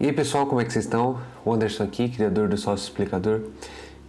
E aí pessoal, como é que vocês estão? O Anderson aqui, criador do Sócio Explicador.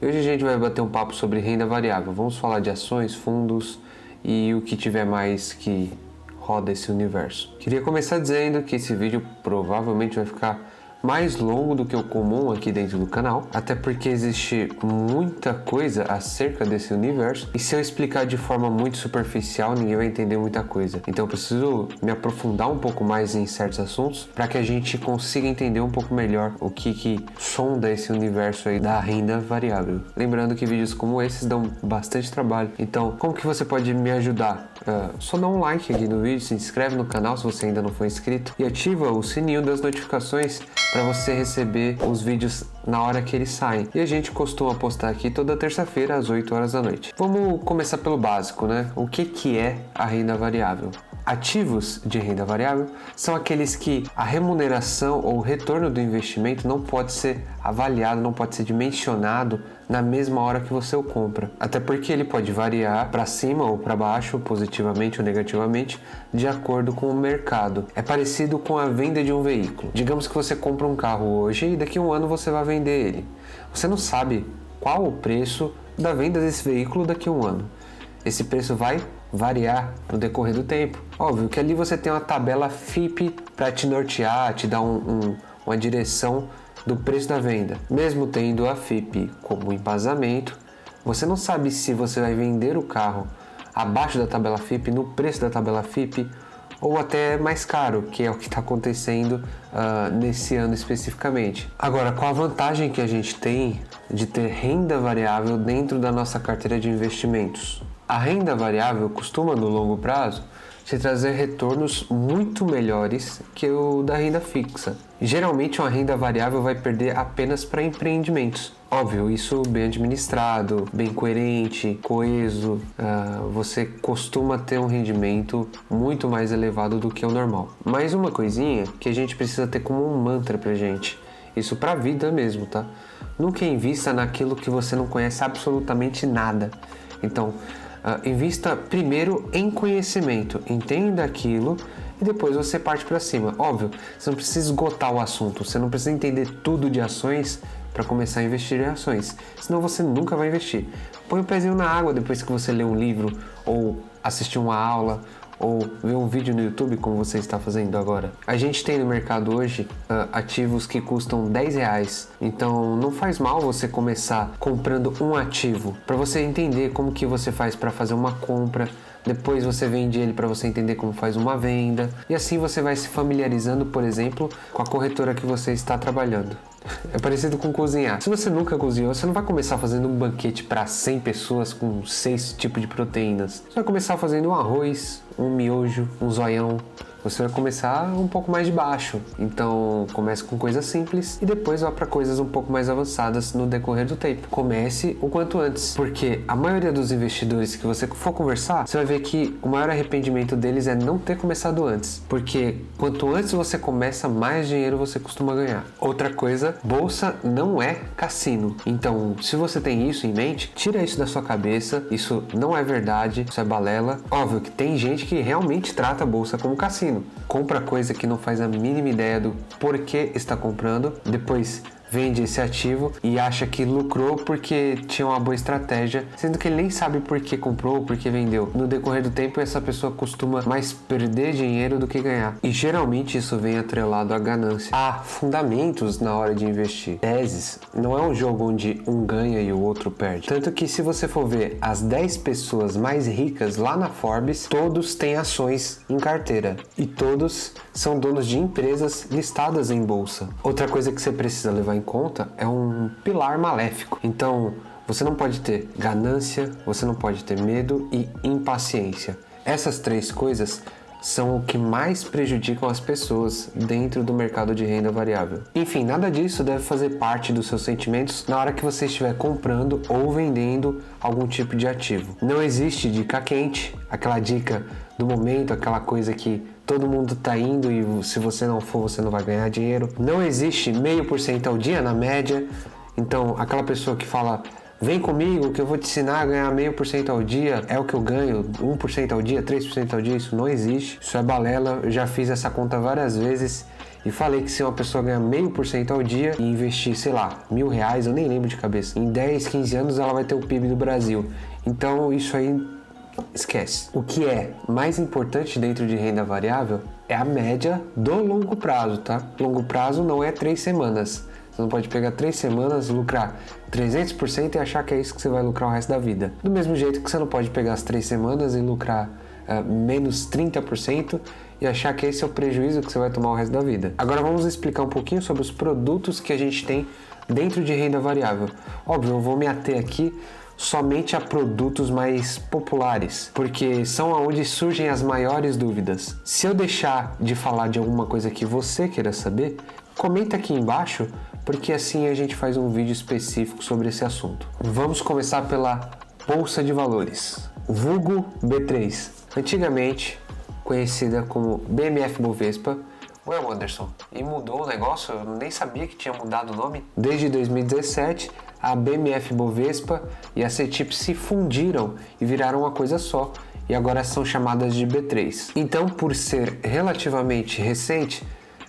E hoje a gente vai bater um papo sobre renda variável. Vamos falar de ações, fundos e o que tiver mais que roda esse universo. Queria começar dizendo que esse vídeo provavelmente vai ficar mais longo do que o comum aqui dentro do canal, até porque existe muita coisa acerca desse universo e se eu explicar de forma muito superficial, ninguém vai entender muita coisa. Então eu preciso me aprofundar um pouco mais em certos assuntos para que a gente consiga entender um pouco melhor o que sonda esse universo aí da renda variável. Lembrando que vídeos como esses dão bastante trabalho. Então, como que você pode me ajudar? Só dá um like aqui no vídeo, se inscreve no canal se você ainda não for inscrito e ativa o sininho das notificações para você receber os vídeos na hora que eles saem. E a gente costuma postar aqui toda terça-feira às 8 horas da noite. Vamos começar pelo básico, né? O que é a renda variável? Ativos de renda variável são aqueles que a remuneração ou o retorno do investimento não pode ser avaliado, não pode ser dimensionado na mesma hora que você o compra. Até porque ele pode variar para cima ou para baixo, positivamente ou negativamente, de acordo com o mercado. É parecido com a venda de um veículo. Digamos que você compra um carro hoje e daqui a um ano você vai vender ele. Você não sabe qual o preço da venda desse veículo daqui a um ano. Esse preço vai variar no decorrer do tempo. Óbvio que ali você tem uma tabela FIPE para te nortear, te dar uma direção do preço da venda. Mesmo tendo a FIPE como embasamento, você não sabe se você vai vender o carro abaixo da tabela FIPE, no preço da tabela FIPE, ou até mais caro, que é o que está acontecendo nesse ano especificamente. Agora, qual a vantagem que a gente tem de ter renda variável dentro da nossa carteira de investimentos? A renda variável costuma, no longo prazo, te trazer retornos muito melhores que o da renda fixa. Geralmente, uma renda variável vai perder apenas para empreendimentos. Óbvio, isso bem administrado, bem coerente, coeso, você costuma ter um rendimento muito mais elevado do que o normal. Mais uma coisinha que a gente precisa ter como um mantra pra gente, isso pra vida mesmo, tá? Nunca invista naquilo que você não conhece absolutamente nada. Então, invista primeiro em conhecimento, entenda aquilo e depois você parte para cima. Óbvio, você não precisa esgotar o assunto, você não precisa entender tudo de ações para começar a investir em ações, senão você nunca vai investir. Põe o pezinho na água depois que você lê um livro ou assistir uma aula ou ver um vídeo no YouTube como você está fazendo agora. A gente tem no mercado hoje ativos que custam R$10, então não faz mal você começar comprando um ativo para você entender como que você faz para fazer uma compra. Depois você vende ele para você entender como faz uma venda e assim você vai se familiarizando, por exemplo, com a corretora que você está trabalhando. É parecido com cozinhar. Se você nunca cozinhou, você não vai começar fazendo um banquete para 100 pessoas com 6 tipos de proteínas. Você vai começar fazendo um arroz, um miojo, um zoião. Você vai começar um pouco mais de baixo. Então, comece com coisas simples e depois vá para coisas um pouco mais avançadas no decorrer do tempo. Comece o quanto antes, porque a maioria dos investidores que você for conversar, você vai ver que o maior arrependimento deles é não ter começado antes. Porque quanto antes você começa, mais dinheiro você costuma ganhar. Outra coisa, bolsa não é cassino. Então, se você tem isso em mente, tira isso da sua cabeça. Isso não é verdade, isso é balela. Óbvio que tem gente que realmente trata a bolsa como cassino. Compra coisa que não faz a mínima ideia do porquê está comprando, depois vende esse ativo e acha que lucrou porque tinha uma boa estratégia, sendo que ele nem sabe por que comprou ou por que vendeu. No decorrer do tempo, essa pessoa costuma mais perder dinheiro do que ganhar. E geralmente isso vem atrelado à ganância. Há fundamentos na hora de investir. Teses não é um jogo onde um ganha e o outro perde. Tanto que se você for ver as 10 pessoas mais ricas lá na Forbes, todos têm ações em carteira. E todos são donos de empresas listadas em bolsa. Outra coisa que você precisa levar em conta é um pilar maléfico. Então, você não pode ter ganância, você não pode ter medo e impaciência. Essas 3 coisas são o que mais prejudicam as pessoas dentro do mercado de renda variável. Enfim, nada disso deve fazer parte dos seus sentimentos na hora que você estiver comprando ou vendendo algum tipo de ativo. Não existe dica quente, aquela dica do momento, aquela coisa que todo mundo tá indo e se você não for, você não vai ganhar dinheiro. Não existe 0,5% ao dia na média. Então, aquela pessoa que fala, vem comigo que eu vou te ensinar a ganhar 0,5% ao dia, é o que eu ganho, 1% ao dia, 3% ao dia, isso não existe. Isso é balela, eu já fiz essa conta várias vezes e falei que se uma pessoa ganhar 0,5% ao dia e investir, sei lá, R$1.000, eu nem lembro de cabeça, em 10, 15 anos ela vai ter o PIB do Brasil. Então isso aí esquece. O que é mais importante dentro de renda variável é a média do longo prazo, tá? Longo prazo não é 3 semanas. Você não pode pegar 3 semanas, lucrar 300% e achar que é isso que você vai lucrar o resto da vida. Do mesmo jeito que você não pode pegar as 3 semanas e lucrar menos 30% e achar que esse é o prejuízo que você vai tomar o resto da vida. Agora vamos explicar um pouquinho sobre os produtos que a gente tem dentro de renda variável. Óbvio, eu vou me ater aqui somente a produtos mais populares, porque são onde surgem as maiores dúvidas. Se eu deixar de falar de alguma coisa que você queira saber, comenta aqui embaixo, porque assim a gente faz um vídeo específico sobre esse assunto. Vamos começar pela Bolsa de Valores, vulgo B3, antigamente conhecida como BMF-Bovespa. Ué, Anderson, e mudou o negócio? Eu nem sabia que tinha mudado o nome. Desde 2017, a BMF-Bovespa e a CETIP se fundiram e viraram uma coisa só, e agora são chamadas de B3. Então, por ser relativamente recente,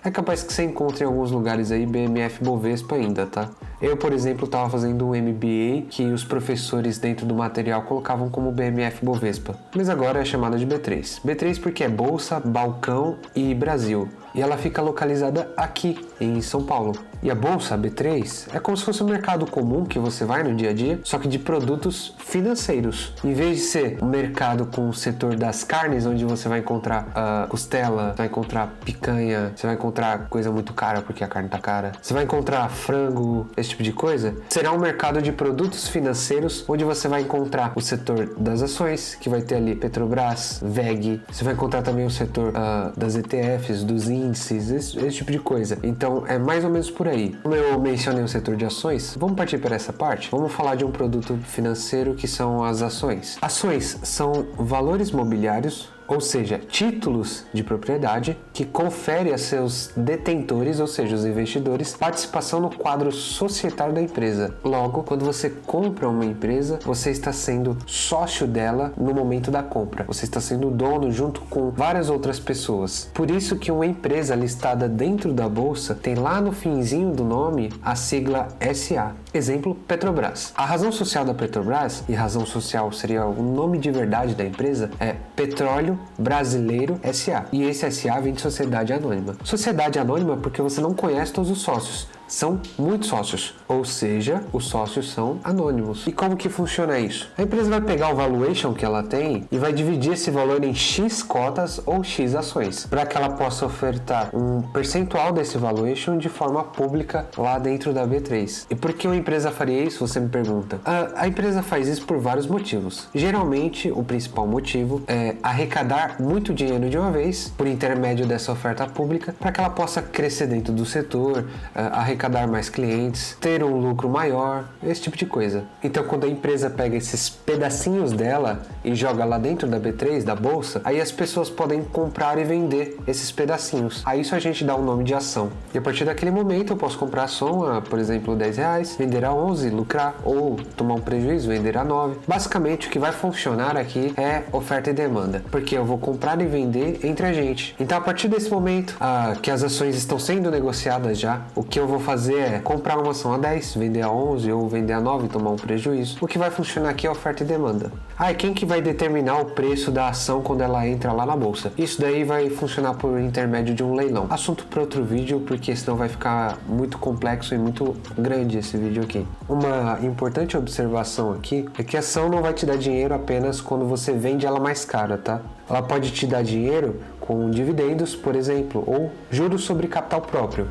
é capaz que você encontre em alguns lugares aí BMF-Bovespa ainda, tá? Eu, por exemplo, estava fazendo um MBA que os professores dentro do material colocavam como BMF-Bovespa, mas agora é chamada de B3. B3 porque é Bolsa, Balcão e Brasil. E ela fica localizada aqui, em São Paulo. E a Bolsa B3 é como se fosse um mercado comum que você vai no dia a dia, só que de produtos financeiros. Em vez de ser um mercado com o setor das carnes, onde você vai encontrar costela, vai encontrar picanha, você vai encontrar coisa muito cara porque a carne tá cara, você vai encontrar frango, esse tipo de coisa, será um mercado de produtos financeiros onde você vai encontrar o setor das ações, que vai ter ali Petrobras, VEG, você vai encontrar também o setor das ETFs, dos índices, esse tipo de coisa. Então é mais ou menos por aí. Como eu mencionei o setor de ações, vamos partir para essa parte? Vamos falar de um produto financeiro que são as ações. Ações são valores mobiliários, ou seja, títulos de propriedade que confere a seus detentores, ou seja, os investidores, participação no quadro societário da empresa. Logo, quando você compra uma empresa, você está sendo sócio dela no momento da compra. Você está sendo dono junto com várias outras pessoas. Por isso que uma empresa listada dentro da bolsa tem lá no finzinho do nome a sigla SA. Exemplo, Petrobras. A razão social da Petrobras, e razão social seria o nome de verdade da empresa, é Petróleo Brasileiro SA. E esse SA vem de Sociedade Anônima. Sociedade Anônima porque você não conhece todos os sócios. São muitos sócios, ou seja, os sócios são anônimos. E como que funciona isso? A empresa vai pegar o valuation que ela tem e vai dividir esse valor em X cotas ou X ações, para que ela possa ofertar um percentual desse valuation de forma pública lá dentro da B3. E por que uma empresa faria isso, você me pergunta? A empresa faz isso por vários motivos. Geralmente, o principal motivo é arrecadar muito dinheiro de uma vez, por intermédio dessa oferta pública, para que ela possa crescer dentro do setor, arrecadar mais clientes, ter um lucro maior, esse tipo de coisa. Então, quando a empresa pega esses pedacinhos dela e joga lá dentro da B3, da bolsa, aí as pessoas podem comprar e vender esses pedacinhos. A isso a gente dá o nome de ação. E a partir daquele momento eu posso comprar ação a, por exemplo, R$10, vender a 11, lucrar, ou tomar um prejuízo, vender a 9. Basicamente, o que vai funcionar aqui é oferta e demanda, porque eu vou comprar e vender entre a gente. Então, a partir desse momento que as ações estão sendo negociadas já, o que eu vou fazer é comprar uma ação a 10, vender a 11 ou vender a 9 e tomar um prejuízo. O que vai funcionar aqui é oferta e demanda. E quem que vai determinar o preço da ação quando ela entra lá na bolsa? Isso daí vai funcionar por intermédio de um leilão. Assunto para outro vídeo, porque senão vai ficar muito complexo e muito grande esse vídeo aqui. Uma importante observação aqui é que a ação não vai te dar dinheiro apenas quando você vende ela mais cara, tá? Ela pode te dar dinheiro com dividendos, por exemplo, ou juros sobre capital próprio,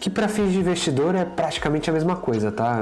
que para fins de investidor é praticamente a mesma coisa, tá?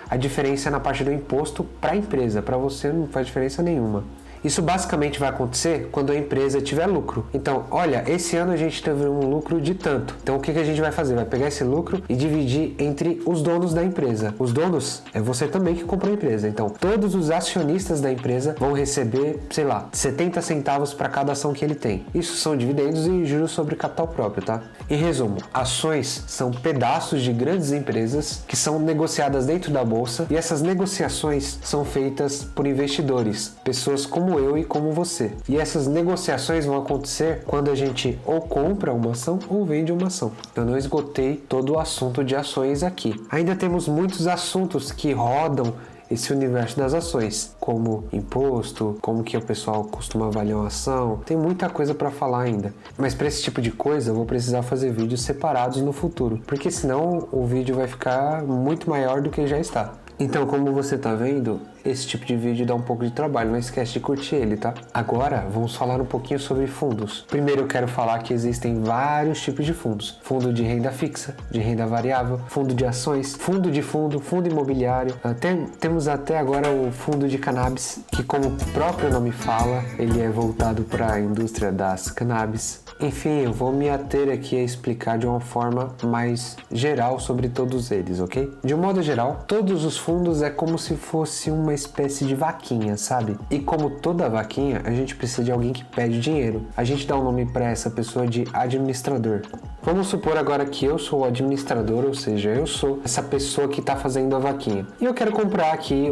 A diferença é na parte do imposto para a empresa, para você não faz diferença nenhuma. Isso basicamente vai acontecer quando a empresa tiver lucro. Então, olha, esse ano a gente teve um lucro de tanto. Então, o que a gente vai fazer? Vai pegar esse lucro e dividir entre os donos da empresa. Os donos é você também que comprou a empresa. Então, todos os acionistas da empresa vão receber, sei lá, 70 centavos para cada ação que ele tem. Isso são dividendos e juros sobre capital próprio, tá? Em resumo, ações são pedaços de grandes empresas que são negociadas dentro da bolsa, e essas negociações são feitas por investidores, pessoas como como eu e como você. E essas negociações vão acontecer quando a gente ou compra uma ação ou vende uma ação. Eu não esgotei todo o assunto de ações aqui. Ainda temos muitos assuntos que rodam esse universo das ações, como imposto, como que o pessoal costuma avaliar uma ação. Tem muita coisa para falar ainda, mas para esse tipo de coisa eu vou precisar fazer vídeos separados no futuro, porque senão o vídeo vai ficar muito maior do que já está. Então, como você está vendo, esse tipo de vídeo dá um pouco de trabalho, não esquece de curtir ele, tá? Agora, vamos falar um pouquinho sobre fundos. Primeiro eu quero falar que existem vários tipos de fundos. Fundo de renda fixa, de renda variável, fundo de ações, fundo de fundo, fundo imobiliário. Temos até agora o fundo de cannabis, que como o próprio nome fala, ele é voltado para a indústria das cannabis. Enfim, eu vou me ater aqui a explicar de uma forma mais geral sobre todos eles, ok? De um modo geral, todos os fundos é como se fosse uma espécie de vaquinha, sabe? E como toda vaquinha, a gente precisa de alguém que pede dinheiro. A gente dá um nome para essa pessoa de administrador. Vamos supor agora que eu sou o administrador, ou seja, eu sou essa pessoa que está fazendo a vaquinha. E eu quero comprar aqui,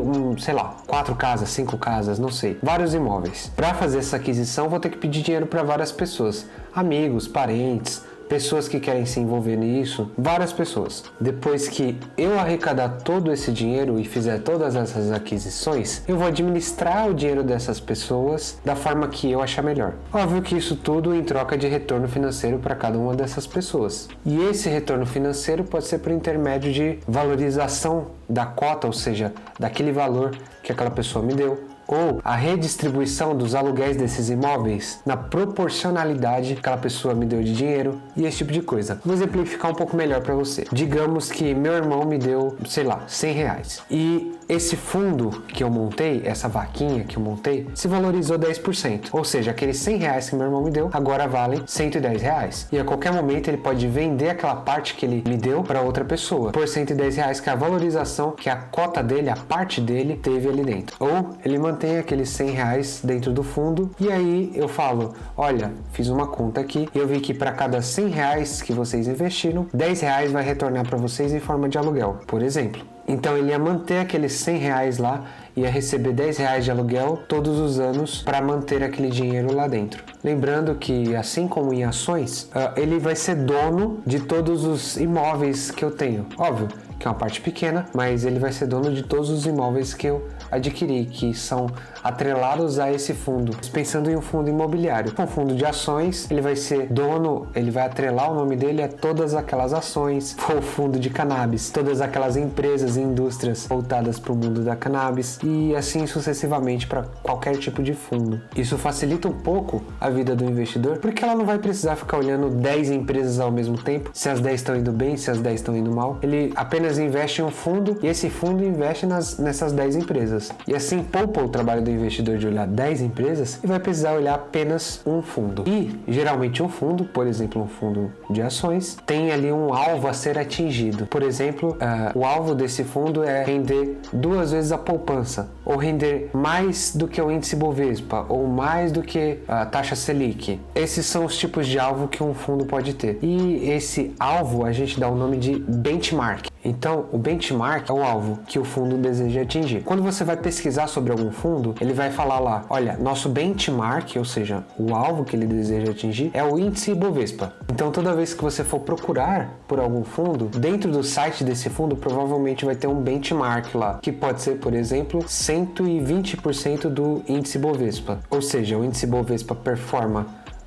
4 casas, 5 casas, não sei, vários imóveis. Para fazer essa aquisição, vou ter que pedir dinheiro para várias pessoas, amigos, parentes, pessoas que querem se envolver nisso, várias pessoas. Depois que eu arrecadar todo esse dinheiro e fizer todas essas aquisições, eu vou administrar o dinheiro dessas pessoas da forma que eu achar melhor. Óbvio que isso tudo em troca de retorno financeiro para cada uma dessas pessoas. E esse retorno financeiro pode ser por intermédio de valorização da cota, ou seja, daquele valor que aquela pessoa me deu, ou a redistribuição dos aluguéis desses imóveis na proporcionalidade que aquela pessoa me deu de dinheiro e esse tipo de coisa. Vou exemplificar um pouco melhor para você. Digamos que meu irmão me deu, R$100 e esse fundo que eu montei, essa vaquinha que eu montei, se valorizou 10%. Ou seja, aqueles R$100 que meu irmão me deu, agora valem R$110. E a qualquer momento ele pode vender aquela parte que ele me deu para outra pessoa por R$110, que é a valorização que a cota dele, a parte dele, teve ali dentro. Ou ele mantém aqueles R$100 dentro do fundo e aí eu falo, olha, fiz uma conta aqui e eu vi que para cada R$100 que vocês investiram, R$10 vai retornar para vocês em forma de aluguel, por exemplo. Então ele ia manter aqueles R$100 lá, ia receber R$10 de aluguel todos os anos para manter aquele dinheiro lá dentro. Lembrando que, assim como em ações, ele vai ser dono de todos os imóveis que eu tenho. Óbvio que é uma parte pequena, mas ele vai ser dono de todos os imóveis que eu adquiri, que são atrelados a esse fundo. Pensando em um fundo imobiliário, um fundo de ações, ele vai ser dono, ele vai atrelar o nome dele a todas aquelas ações. O fundo de cannabis, todas aquelas empresas e indústrias voltadas para o mundo da cannabis e assim sucessivamente para qualquer tipo de fundo. Isso facilita um pouco a vida do investidor, porque ela não vai precisar ficar olhando 10 empresas ao mesmo tempo, se as 10 estão indo bem, se as 10 estão indo mal. Ele apenas investe em um fundo e esse fundo investe nessas 10 empresas. E assim poupa o trabalho do investidor de olhar 10 empresas e vai precisar olhar apenas um fundo. E geralmente um fundo, por exemplo um fundo de ações, tem ali um alvo a ser atingido. Por exemplo, o alvo desse fundo é render 2 vezes a poupança, ou render mais do que o índice Bovespa, ou mais do que a taxa Selic. Esses são os tipos de alvo que um fundo pode ter. E esse alvo a gente dá o nome de benchmark. Então, o benchmark é o alvo que o fundo deseja atingir. Quando você vai pesquisar sobre algum fundo, ele vai falar lá, olha, nosso benchmark, ou seja, o alvo que ele deseja atingir, é o índice Bovespa. Então, toda vez que você for procurar por algum fundo, dentro do site desse fundo, provavelmente vai ter um benchmark lá, que pode ser, por exemplo, 120% do índice Bovespa. Ou seja, o índice Bovespa performa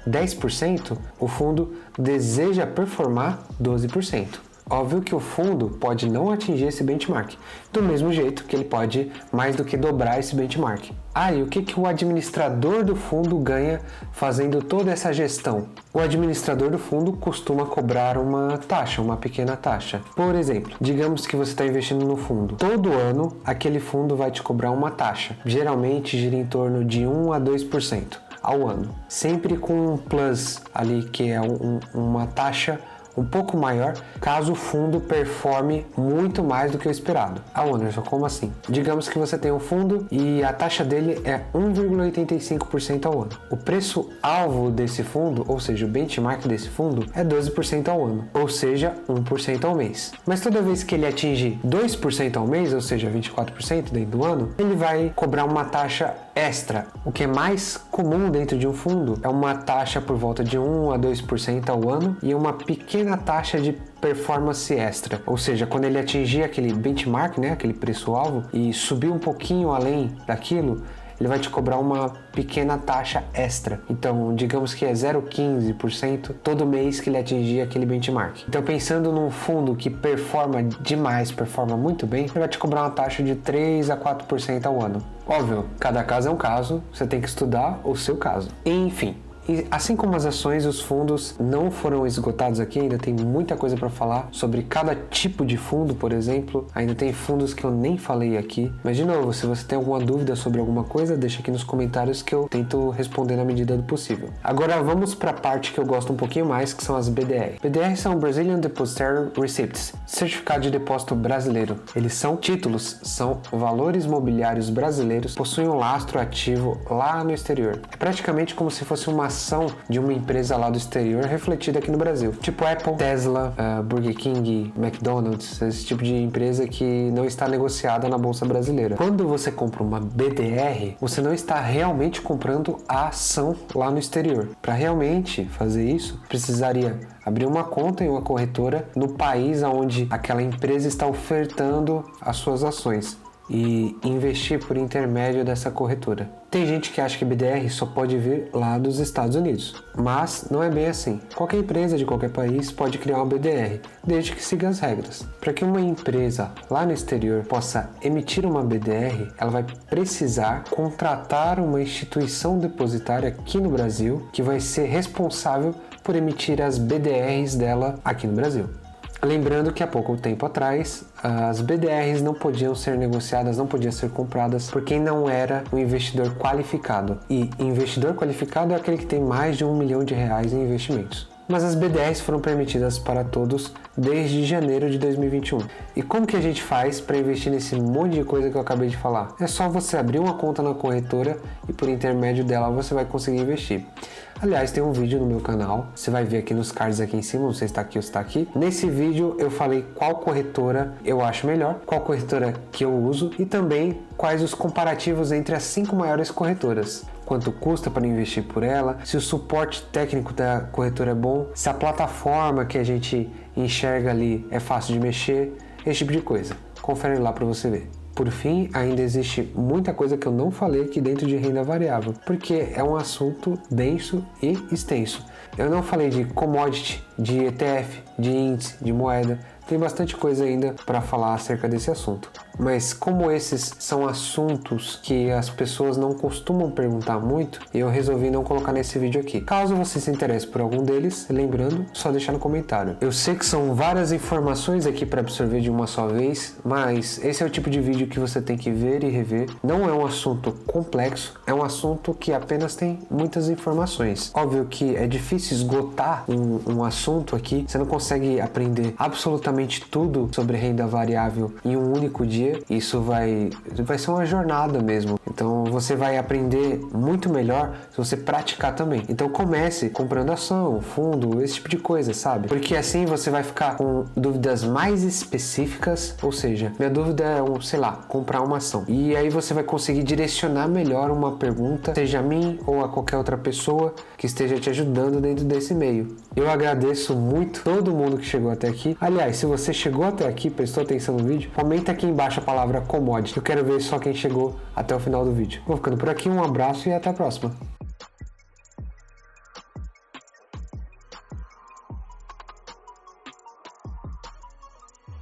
10%, o fundo deseja performar 12%. Óbvio que o fundo pode não atingir esse benchmark, do mesmo jeito que ele pode mais do que dobrar esse benchmark. E o que o administrador do fundo ganha fazendo toda essa gestão? O administrador do fundo costuma cobrar uma taxa, uma pequena taxa. Por exemplo, digamos que você está investindo no fundo. Todo ano, aquele fundo vai te cobrar uma taxa. Geralmente gira em torno de 1 a 2% ao ano. Sempre com um plus ali, que é uma taxa um pouco maior, caso o fundo performe muito mais do que o esperado. Anderson, como assim? Digamos que você tem um fundo e a taxa dele é 1,85% ao ano. O preço-alvo desse fundo, ou seja, o benchmark desse fundo, é 12% ao ano, ou seja, 1% ao mês. Mas toda vez que ele atinge 2% ao mês, ou seja, 24% dentro do ano, ele vai cobrar uma taxa extra. O que é mais comum dentro de um fundo é uma taxa por volta de 1 a 2% ao ano e uma pequena taxa de performance extra, ou seja, quando ele atingir aquele benchmark, né, aquele preço-alvo e subir um pouquinho além daquilo, ele vai te cobrar uma pequena taxa extra. Então, digamos que é 0,15% todo mês que ele atingir aquele benchmark. Então, pensando num fundo que performa demais, performa muito bem, ele vai te cobrar uma taxa de 3 a 4% ao ano. Óbvio, cada caso é um caso, você tem que estudar o seu caso. Enfim. E assim como as ações, os fundos não foram esgotados aqui, ainda tem muita coisa para falar sobre cada tipo de fundo, por exemplo. Ainda tem fundos que eu nem falei aqui. Mas de novo, se você tem alguma dúvida sobre alguma coisa, deixa aqui nos comentários que eu tento responder na medida do possível. Agora vamos para a parte que eu gosto um pouquinho mais, que são as BDR. BDR são Brazilian Depositary Receipts, certificado de depósito brasileiro. Eles são títulos, são valores mobiliários brasileiros, possuem um lastro ativo lá no exterior. É praticamente como se fosse uma ação de uma empresa lá do exterior refletida aqui no Brasil, tipo Apple, Tesla, Burger King, McDonald's, esse tipo de empresa que não está negociada na bolsa brasileira. Quando você compra uma BDR, você não está realmente comprando a ação lá no exterior. Para realmente fazer isso, precisaria abrir uma conta em uma corretora no país onde aquela empresa está ofertando as suas ações e investir por intermédio dessa corretora. Tem gente que acha que BDR só pode vir lá dos Estados Unidos, mas não é bem assim. Qualquer empresa de qualquer país pode criar uma BDR, desde que siga as regras. Para que uma empresa lá no exterior possa emitir uma BDR, ela vai precisar contratar uma instituição depositária aqui no Brasil, que vai ser responsável por emitir as BDRs dela aqui no Brasil. Lembrando que há pouco tempo atrás, as BDRs não podiam ser negociadas, não podiam ser compradas por quem não era um investidor qualificado. E investidor qualificado é aquele que tem mais de R$1 milhão em investimentos. Mas as BDRs foram permitidas para todos desde janeiro de 2021. E como que a gente faz para investir nesse monte de coisa que eu acabei de falar? É só você abrir uma conta na corretora e por intermédio dela você vai conseguir investir. Aliás, tem um vídeo no meu canal, você vai ver aqui nos cards aqui em cima, não sei se está aqui ou se está aqui. Nesse vídeo eu falei qual corretora eu acho melhor, qual corretora que eu uso e também quais os comparativos entre as 5 maiores corretoras. Quanto custa para investir por ela, se o suporte técnico da corretora é bom, se a plataforma que a gente enxerga ali é fácil de mexer, esse tipo de coisa. Confere lá para você ver. Por fim, ainda existe muita coisa que eu não falei aqui dentro de renda variável, porque é um assunto denso e extenso. Eu não falei de commodity, de ETF, de índice, de moeda, tem bastante coisa ainda para falar acerca desse assunto. Mas como esses são assuntos que as pessoas não costumam perguntar muito, eu resolvi não colocar nesse vídeo aqui. Caso você se interesse por algum deles, lembrando, só deixar no comentário. Eu sei que são várias informações aqui para absorver de uma só vez, mas esse é o tipo de vídeo que você tem que ver e rever. Não é um assunto complexo, é um assunto que apenas tem muitas informações. Óbvio que é difícil esgotar um assunto aqui, você não consegue aprender absolutamente tudo sobre renda variável em um único dia. Isso vai ser uma jornada mesmo. Então você vai aprender muito melhor se você praticar também. Então comece comprando ação, fundo, esse tipo de coisa, sabe? Porque assim você vai ficar com dúvidas mais específicas, ou seja, minha dúvida é comprar uma ação. E aí você vai conseguir direcionar melhor uma pergunta, seja a mim ou a qualquer outra pessoa que esteja te ajudando dentro desse meio. Eu agradeço muito todo mundo que chegou até aqui. Aliás, se você chegou até aqui, prestou atenção no vídeo, comenta aqui embaixo a palavra commodity. Eu quero ver só quem chegou até o final do vídeo. Vou ficando por aqui, um abraço e até a próxima.